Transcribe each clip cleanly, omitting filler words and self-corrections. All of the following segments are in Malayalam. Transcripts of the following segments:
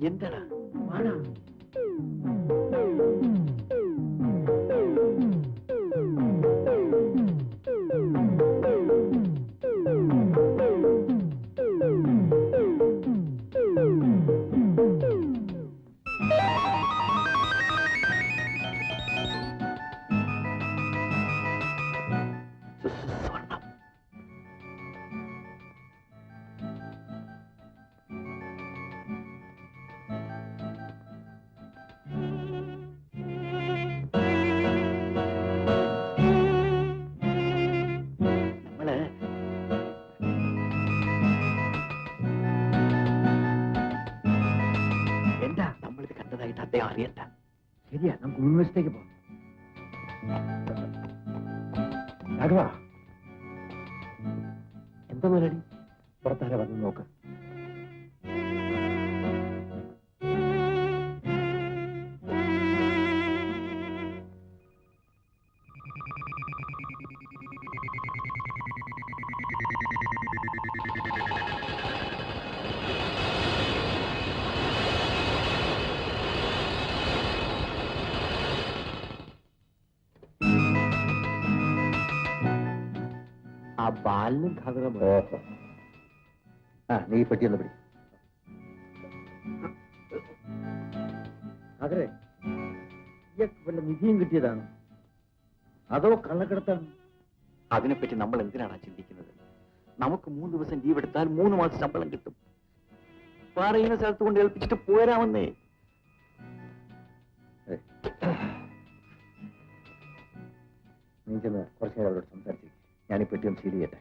എന്താടാ വാടാ. അറിയണ്ട. ശരിയാ, നമുക്ക് യൂണിവേഴ്സിറ്റിക്ക് പോകാം. രാഘവ, എന്താ മുതലാളി? പുറത്താരെ വന്ന് നോക്ക്. ആ ബാലിനും ഘടകം. നീ പെട്ടിയൊന്ന് പിടി. അതെ, വല്ല നിധിയും കിട്ടിയതാണ്, അതോ കള്ളക്കടത്താണ്? അതിനെപ്പറ്റി നമ്മൾ എന്തിനാണ് ചിന്തിക്കുന്നത്? നമുക്ക് 3 ദിവസം ലീവ് എടുത്താൽ 3 മാസം ശമ്പളം കിട്ടും. പറയുന്ന സ്ഥലത്ത് കൊണ്ട് ഏൽപ്പിച്ചിട്ട് പോരാമെന്നേ. നീ ചെന്ന് കുറച്ചു നേരം അവരോട് സംസാരിച്ചിരിക്കും. ഞാനീ പെട്ടിയൊന്ന് സീൽ ചെയ്യട്ടെ.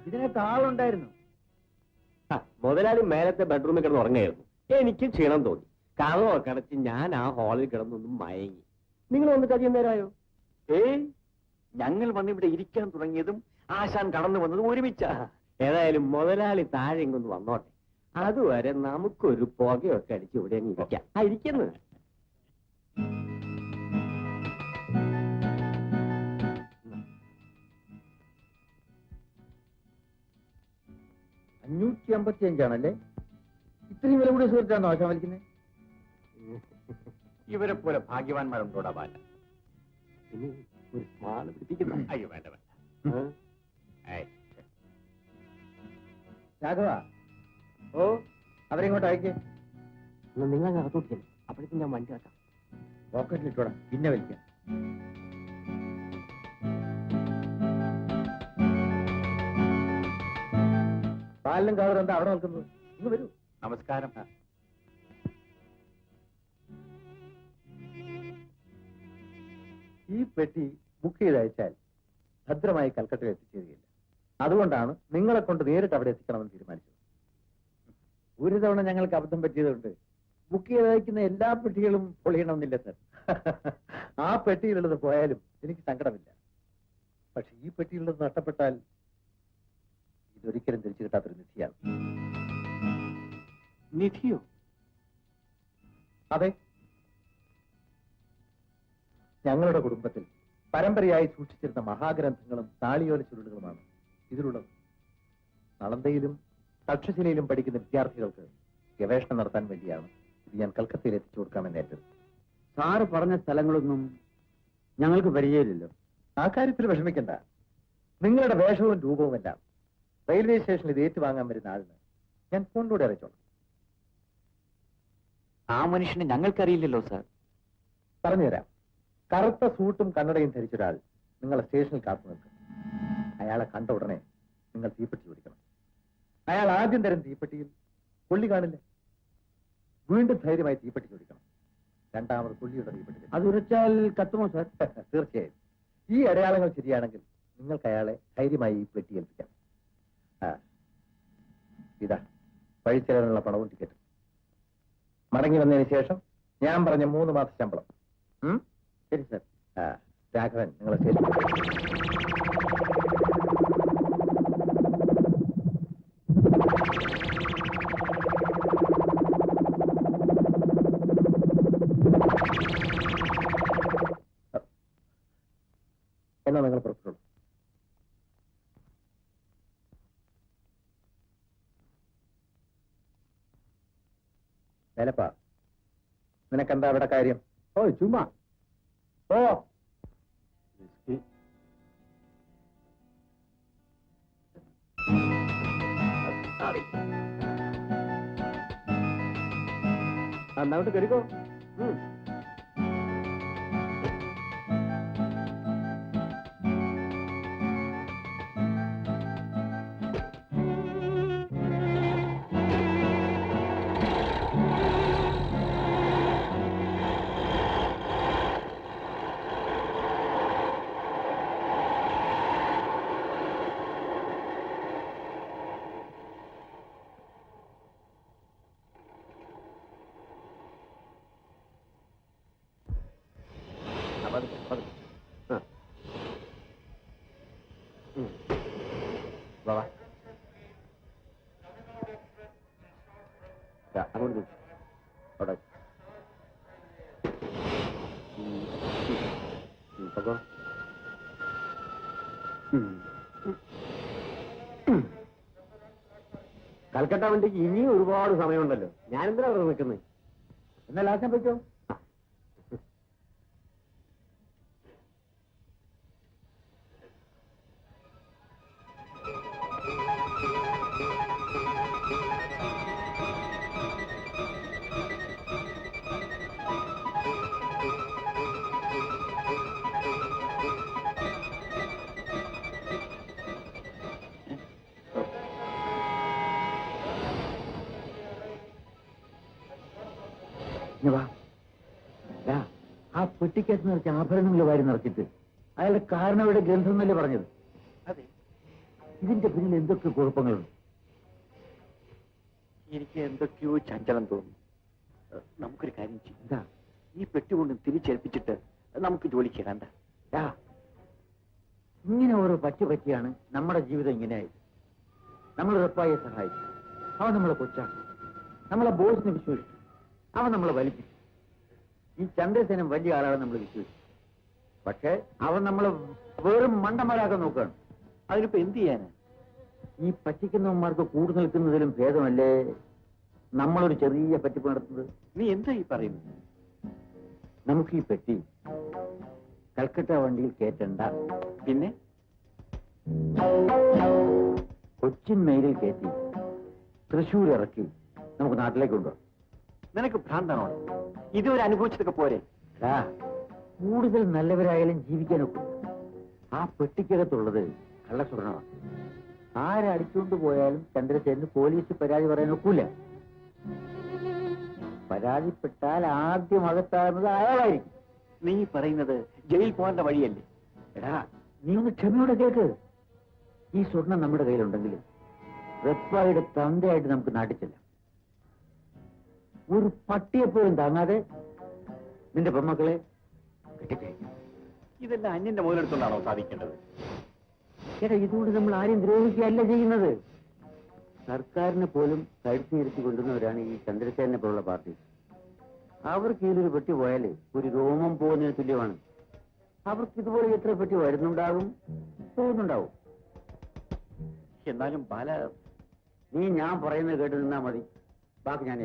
ഇതിനൊക്കെ ആളുണ്ടായിരുന്നു. മുതലാളി മേലത്തെ ബെഡ്റൂമിൽ കിടന്ന് ഉറങ്ങായിരുന്നു. എനിക്ക് ക്ഷീണം തോന്നി. കഥമൊക്കെ അടച്ച് ഞാൻ ആ ഹാളിൽ കിടന്നൊന്നും മയങ്ങി. നിങ്ങൾ വന്നിട്ട് അധികം നേരമായോ? ഞങ്ങൾ വന്ന് ഇവിടെ ഇരിക്കാൻ തുടങ്ങിയതും ആശാൻ കടന്നു വന്നതും ഒരുമിച്ചാ. ഏതായാലും മുതലാളി താഴെ ഇങ്ങൊന്ന് വന്നോട്ടെ. അതുവരെ നമുക്കൊരു പുകയൊക്കെ അടിച്ച് ഇവിടെ അങ്ങ് ഇരിക്കാം. ഇരിക്കുന്നത് 555 ഇത്രയും വില കൂടിയ സുഹൃത്താണോ ആശാൻ വലിക്കുന്നത്? ഇവരെ പോലെ ഭാഗ്യവാന്മാരുണ്ടോടാ ബാല. ഇനി ഒരു സ്മാള് പിടിപ്പിക്കുന്നു. അയ്യോ വേണ്ട വേണ്ട. രാഘവ, ഓ അവരെങ്ങോട്ട് അയക്കേ? നിങ്ങൾ അകത്തോട്ടില്ലേ? അപ്പോഴേക്കും ഞാൻ വണ്ടി ആക്കാം. പോക്കറ്റിലിട്ടോടാം, പിന്നെ വലിക്കാം. പാലിനും കാവറും എന്താ അവിടെ നിൽക്കുന്നത്? ഇന്ന് വരൂ. നമസ്കാരം. ഈ പെട്ടി ബുക്ക് ചെയ്ത് അയച്ചാൽ ഭദ്രമായി കൽക്കട്ടയിൽ എത്തിച്ചേരുകയില്ല. അതുകൊണ്ടാണ് നിങ്ങളെ കൊണ്ട് നേരിട്ട് അവിടെ എത്തിക്കണമെന്ന് തീരുമാനിച്ചത്. ഒരു തവണ ഞങ്ങൾക്ക് അബദ്ധം പറ്റിയതുകൊണ്ട് ബുക്ക് ചെയ്ത് അയക്കുന്ന എല്ലാ പെട്ടികളും പൊളിയണമെന്നില്ല സർ. ആ പെട്ടിയിലുള്ളത് പോയാലും എനിക്ക് സങ്കടമില്ല. പക്ഷെ ഈ പെട്ടിയിലുള്ളത് നഷ്ടപ്പെട്ടാൽ ഇതൊരിക്കലും തിരിച്ചു കിട്ടാത്തൊരു നിധിയാണ്. നിധിയോ? അതെ, ഞങ്ങളുടെ കുടുംബത്തിൽ പരമ്പരയായി സൂക്ഷിച്ചിരുന്ന മഹാഗ്രന്ഥങ്ങളും താളിയോല ചുരുളുകളുമാണ് ഇതിലുള്ളത്. നളന്തയിലും തക്ഷശിലയിലും പഠിക്കുന്ന വിദ്യാർത്ഥികൾക്ക് ഗവേഷണം നടത്താൻ വേണ്ടിയാണ് ഇത് ഞാൻ കൽക്കത്തയിൽ എത്തിച്ചു കൊടുക്കാമെന്ന് ഏറ്റത്. സാറ് പറഞ്ഞ സ്ഥലങ്ങളൊന്നും ഞങ്ങൾക്ക് പരിചയമില്ലല്ലോ. ആ കാര്യത്തിൽ വിഷമിക്കണ്ട. നിങ്ങളുടെ വേഷവും രൂപവുമെല്ലാം റെയിൽവേ സ്റ്റേഷനിൽ ഇത് ഏറ്റുവാങ്ങാൻ വരുന്ന ആളിന് ഞാൻ ഫോണിലൂടെ അറിയിച്ചോളാം. ആ മനുഷ്യനെ ഞങ്ങൾക്കറിയില്ലല്ലോ സാർ. പറഞ്ഞുതരാം. കറുത്ത സൂട്ടും കണ്ണടയും ധരിച്ചൊരാൾ നിങ്ങളെ സ്റ്റേഷനിൽ കാത്തു നിൽക്കും. അയാളെ കണ്ട ഉടനെ നിങ്ങൾ തീപ്പെട്ടി ചോദിക്കണം. അയാൾ ആദ്യം തരം തീപ്പെട്ടിയിൽ കൊള്ളി കാണില്ല. വീണ്ടും ധൈര്യമായി തീപ്പെട്ടി ചോദിക്കണം. രണ്ടാമത് കൊള്ളിയുടെ തീപ്പെട്ടി. അത് ഉരച്ചാൽ കത്തുമോ സാർ? തീർച്ചയായും. ഈ അടയാളങ്ങൾ ശരിയാണെങ്കിൽ നിങ്ങൾക്ക് അയാളെ ധൈര്യമായി ഈ പെട്ടി ഏൽപ്പിക്കാം. ഇതാ വഴിച്ചെലവിനുള്ള പണവും ടിക്കറ്റും. മടങ്ങി വന്നതിന് ശേഷം ഞാൻ പറഞ്ഞ 3 മാസ ശമ്പളം. ശരി സാർ. രാഘവൻ, നിങ്ങൾ ശരി. എന്നാ നിങ്ങൾ പുറപ്പെട്ടോളൂ. വേലപ്പാ, നിനക്കെന്താ അവിടെ കാര്യം? ഓ ചുമ്മാ. ഓ അങ്ങോട്ട് കരുക്കോ. അങ്ങോട്ട് അവിടെ കൽക്കട്ട വണ്ടിക്ക് ഇനിയും ഒരുപാട് സമയമുണ്ടല്ലോ. ഞാനെന്തിനാ അവിടെ നിൽക്കുന്നത്? എന്നാൽ ലാസ്റ്റ് പറ്റോ? ആ പെട്ടിക്കകത്ത് നിറച്ച ആഭരണങ്ങൾ വാരി നിറച്ചിട്ട് അയാളുടെ കാരണവരുടെ ഗ്രന്ഥം എന്നല്ലേ പറഞ്ഞത്? അതെ. ഇതിന്റെ പിന്നിൽ എന്തൊക്കെ കുഴപ്പങ്ങളുണ്ട്? എനിക്ക് എന്തൊക്കെയോ ചഞ്ചലം തോന്നുന്നു. നമുക്കൊരു കാര്യം ചെയ്യും. എന്താ? ഈ പെട്ടി കൊണ്ട് തിരിച്ചേൽപ്പിച്ചിട്ട് നമുക്ക് ജോലിക്ക് കണ്ട. ഇങ്ങനെ ഓരോ പറ്റിയാണ് നമ്മുടെ ജീവിതം ഇങ്ങനെയായി. നമ്മൾ റപ്പായെ സഹായിച്ചു, അവൻ നമ്മളെ കൊച്ചാക്കി, നമ്മളെ ബോസിനെ വിശ്വസിച്ചു, അവൻ നമ്മളെ വലിപ്പിച്ചു. ഈ ചന്ദ്രസേനൻ വലിയ ആളാണ് നമ്മൾ വിശ്വസിച്ചു. പക്ഷേ അവൻ നമ്മളെ വെറും മണ്ടന്മാരാക്കാൻ നോക്കുകയാണ്. അതിനിപ്പോ എന്ത് ചെയ്യാന്? ഈ പറ്റിക്കുന്നവന്മാർക്ക് കൂടെ നിൽക്കുന്നതിലും ഭേദമല്ലേ നമ്മളൊരു ചെറിയ പറ്റിപ്പ് നടത്തുന്നത്? നീ എന്താ ഈ പറയുന്നത്? നമുക്ക് ഈ പെട്ടി കൽക്കട്ട വണ്ടിയിൽ കയറ്റണ്ട, പിന്നെ കൊച്ചിൻ മെയിലിൽ കയറ്റി തൃശ്ശൂർ ഇറക്കി നമുക്ക് നാട്ടിലേക്ക് കൊണ്ടുപോകാം. നിനക്ക് ഭ്രാന്താണോ? ഇതുവരെ അനുഭവിച്ചതൊക്കെ പോരെ? കൂടുതൽ നല്ലവരായാലും ജീവിക്കാനൊക്കെ. ആ പെട്ടിക്കകത്തുള്ളത് കള്ളസ്വർണ്ണമാണ്. ആരടിച്ചുകൊണ്ട് പോയാലും ചന്ദ്രസേനന് പോലീസ് പരാതി പറയാൻ ഒക്കൂല. പരാതിപ്പെട്ടാൽ ആദ്യം അകത്താകുന്നത് അയാളായിരിക്കും. നീ പറയുന്നത് ജയിൽ പോകേണ്ട വഴിയല്ലേ? എടാ, നീ ഒന്ന് ക്ഷമയോടെ കേൾക്ക്. ഈ സ്വർണം നമ്മുടെ കയ്യിലുണ്ടെങ്കിൽ റെപ്പായുടെ തന്തയായിട്ട് നമുക്ക് നാട്ടിൽ ചെല്ലാം. ഒരു പട്ടിയെപ്പോലും താങ്ങാതെ നിന്റെ പെമ്മക്കളെ കെട്ടിക്കഴിഞ്ഞു. ഇതെല്ലാം അന്യന്റെ മുതലെടുത്തുകൊണ്ടാണോ സാധിക്കേണ്ടത്? ചേട്ടാ, ഇതുകൊണ്ട് നമ്മൾ ആരെയും ദ്രോഹിക്കുകയല്ല ചെയ്യുന്നത്. സർക്കാരിനെ പോലും കഴുത്തിയിരുത്തി കൊണ്ടുവന്നവരാണ് ഈ ചന്ദ്രസേനെ പോലുള്ള പാർട്ടി. അവർക്ക് ഇതിലൊരു പെട്ടി പോയാല് ഒരു രോമം പോകുന്നതിന് തുല്യമാണ്. അവർക്ക് ഇതുപോലെ എത്ര പെട്ടി വരുന്നുണ്ടാകും, പോകുന്നുണ്ടാവും. എന്നാലും ബാല, നീ ഞാൻ പറയുന്നത് കേട്ട് നിന്നാ മതി. ബാക്കി ഞാൻ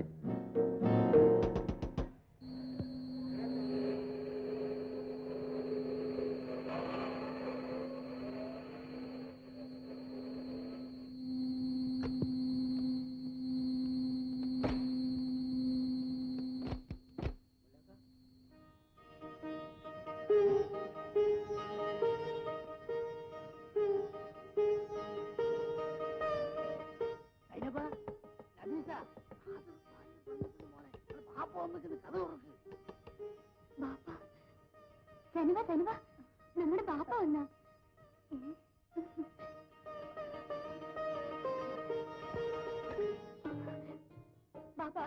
നമ്മുടെ ബാപ്പ വന്ന ബാപ്പ